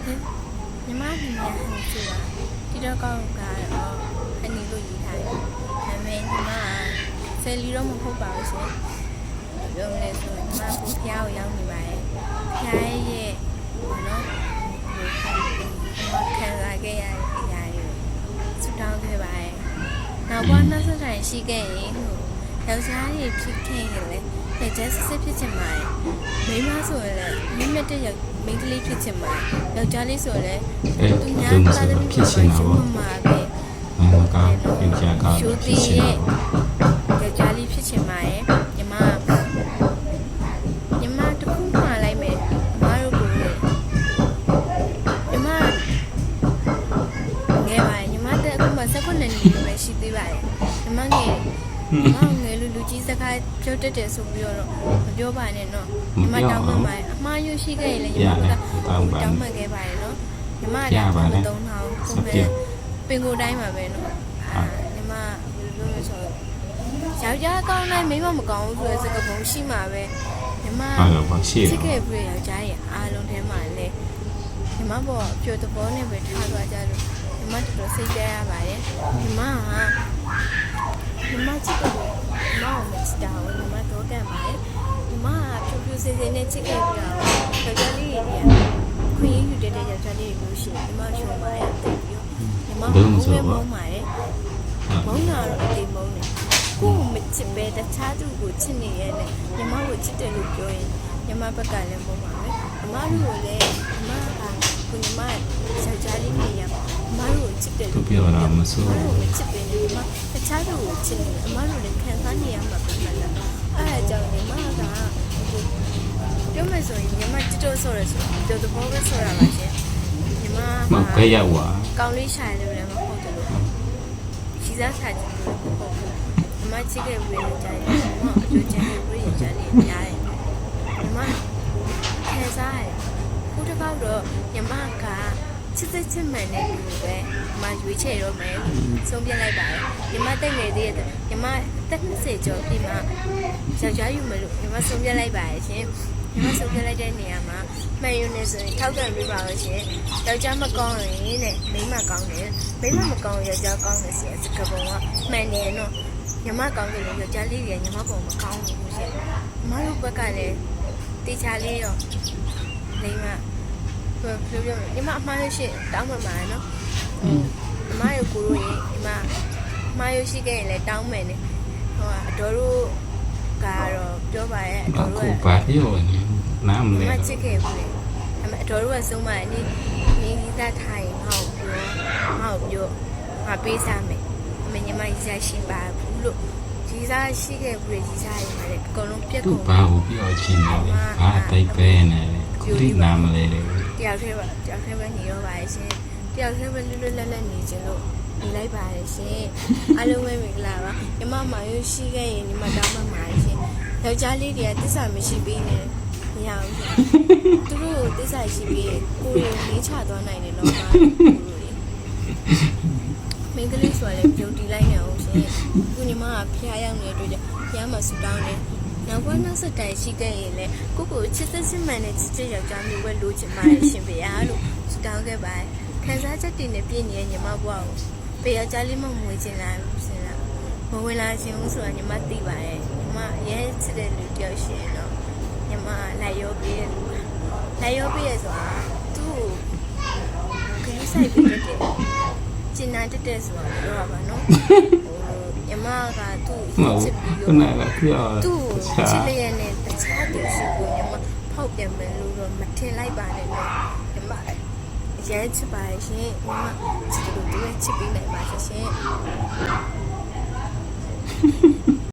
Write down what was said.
ညီမညီမဟန်ဆိုတာဒီတော့ကောင်းကတော့အနီလို့ရေးထားတယ်ဒါပေမဲ့ညီမဆယ်လီတော့မဟုတ်ပါဘူးရှင်ပြောမလဲဆိုညီမကိုဖျားကိုရောက်နေပါတယ်ဖျားရဲ့နော်ခံစားခဲ့ရတဲ့အရာတွေစတောင်းခဲ့ပါတယ်နောက်ဘဝနောက်ဆက်တိုင်းရှိခဲ့ရင်ယောက်ျားတွေဖြစ်ခဲ့ရင်လည်းယောက်ျားစစ်ဖြစ်ချင်ပါတယ်မိန်းမဆိုရင်လည်းမိန်းမတဲ့မိန်းကလေးဖြစ်ချင်ပါတယ်ယောက်ျားလေးဆိုရင်လည်းသူများသားသမီးဖြစ်ချင်တာပေါ့မှာပဲကောင်းပြင်ချကောင်းဖြစ်ချင်တာယောက်ျားလေးဖြစ်ချင်ပါတယ်ညီမတခုမှလိုက်မယ်မတို့ကိုညီမငယ်ပါညီမတဲ့အခုမှ19နှစ်ပဲရှိသေးပါတယ်ညီမငယ်လူကြီးစကားပြောတတ်တယ်ဆိုပြီးတော့မပြောပါနဲ့နော်ညီမတောင်းမှပါတယ်အမှားရွရှိခဲ့ရင်လည်းညီမကတောင်းမှခဲ့ပါတယ်နော်ညီမလည်းမသုံးတော့ဘူးပင်ကိုတိုင်းမှာပဲနော်ညီမဘယ်လိုလဲဆိုယောက်ျားကောင်းတိုင်းမိန်းမမကောင်းဘူးဆိုတဲ့စကားပုံရှိမှာပဲညီမချစ်ခဲ့ပြီးယောက်ျားရဲ့အားလုံးထဲမှာလည်းညီမပေါ်ပျော်သဘောနဲ့ပဲထားသွားကြလို့ညီမတော်တော်စိတ်ကြရပါတယ်ညီမချစ်တယ်မောင်မချစ်တာဘူးညီမတော့ကံပါတယ်ညီမဖြူဖြူစင်စင်နဲ့ချစ်ခဲ့ပြီးတော့ယောက်ျားလေးတွေကခွင့်ယူတဲ့ယောက်ျားလေးတွေလို့ရှိရင်ညီမရှုံးပါတယ်ပြီးညီမဘုံနဲ့မုန်းပါတယ်မုန်းတာတော့အတိမုန်းတယ်ကိုယ်မချစ်ပဲတခြားသူကိုချစ်နေရဲ့နဲ့ညီမကိုချစ်တယ်လို့ပြောရင်ညီမဘက်ကလည်းမုန်းပါမယ်ညီမတို့ကိုလည်းညီမကကိုညီမယောက်ျားလေးနေရအမတို့ကိုချစ်တယ်လို့ပြောတာမဆိုးဘူးမချစ်ပဲညီမတခြားသူကိုချစ်နေအမတို့လည်းခံစားနေရမှာပဲလားအဲ့ဒါကြောင့်ညီမကပြောမယ်ဆိုရင်ညီမချစ်တော့ဆိုရယ်ဆိုတော့တဘောပဲဆိုတာပါရှင်ညီမမခဲရဝါကောင်းလေးရှာတယ်လည်းမဟုတ်တယ်လို့ရှိစားချာချင်လို့မဟုတ်ဘူးညီမချစ်ခဲ့ပြီးတော့ကြားတယ်ညီမအကျိုးချင်ခဲ့ပြီးတော့ကြားတယ်များတယ်ညီမခံစားရတယ်ခုတစ်ခါတော့ညီမကချစ်ချစ်မှန်တဲ့လူပဲညီမရွေးချယ်တော့မယ်ဆုံးပြလိုက်ပါတယ်ညီမတက်ငယ်သေးတယ်ညီမတက်20ကျော်ပြီမှယောက်ျားယူမလို့ညီမဆုံးပြလိုက်ပါတယ်ရှင်ညီမဆုံးပြလိုက်တဲ့နေရာမှာမှန်ယူနေဆိုရင်ထောက်ကန်ပေးပါလို့ရှင်ယောက်ျားမကောင်းရင်တဲ့မိန်းမကောင်းတယ်မိန်းမမကောင်းယောက်ျားကောင်းတယ်ဆိုစကားပုံကမှန်တယ်နော်ညီမကောင်းတယ်လို့ယောက်ျားလေးတွေကညီမပုံမကောင်းဘူးရှင်ညီမတို့ဘက်ကလည်းတေချာလေးရောမိန်းမပြောညီမအမှားရရှိတောင်းမှမှာနော်အမရဲ့ကိုရိုးရေညီမအမှားရရှိခဲ့ရင်လည်းတောင်းမယ်နဲ့ဟိုအတော်တို့ကတော့ပြောပါရဲ့အတော်တို့ကဘာပြောနေနားမလဲမချစ်ခဲ့ဘူးအတော်တို့ကဆုံးမနေသားထိုင်ဟောက်ပြောငါပေးစားမယ်အမေညီမကြီးစားရှိပါဘူးလို့ကြီးစားရှိခဲ့ဘူးကြီးစားရမှာလေအကုန်လုံးပြက်ကုန်ဘာကိုပြောချင်လဲဘာတိတ်ပဲနေလဲဒီနားမလဲလေတယောက်တည်းပဲနေရောပါရဲ့ရှင်တယောက်တည်းပဲလွတ်လွတ်လပ်လပ်နေခြင်းလို့နေလိုက်ပါရဲ့ရှင်အားလုံးပဲမင်္ဂလာပါညီမမာရွရှိခဲ့ရင်ညီမတောင်းမှမှာရှင်ယောက်ျားလေးတွေကတစ္ဆာမရှိပေးနေမရဘူးရှင်သူတို့တစ္ဆာရှိပေးကိုယ်ကိုလေးချသွားနိုင်တယ်တော့ပါမင်္ဂလိဆိုလည်းပြုံတီလိုက်နေအောင်ရှင်ခုညီမကဖျားရောက်နေတဲ့အတွက်ဖျားမှာဆူတောင်းတယ်နောက်ဘဝနောက်ဆက်တိုင်ရှိခဲ့ရင်လည်းကိုချစ်သက်စစ်မှန်တဲ့ချစ်ယောက်ျားမျိုးပဲလိုချင်ပါတယ်ရှင်ဗျာလို့ဆူတောင်းခဲ့ပါတယ်ခံစားချက်တွေနဲ့ပြည့်နေတဲ့ညီမဘဝကိုပေယောက်ျားလေးမမွေးချင်လားရှင်လားမဝင်လာခြင်းဘူးဆိုတာညီမသိပါတယ်ညီမရဲချစ်တဲ့လူတယောက်ရှင်တော့ညီမလိုက်ရောပေးတဲ့လူလိုက်ရောပေးရဆိုတာသူ့ကိုခရီးဆိုင်ပေးတဲ့ကျင်နာတက်တဲ့ဆိုတာပြောတာပါနော်ညီမကသူ့ချစ်ပြီးတော့သူ့ချစ်လျက်နဲ့တခြားသူရှိကိုညီမဖောက်ပြန်မယ်လို့တော့မထင်လိုက်ပါနဲ့နော်ညီမရဲချစ်ပါရှင်ညီမချစ်လို့သူ့ချစ်ပြီးနိုင်ပါရှင်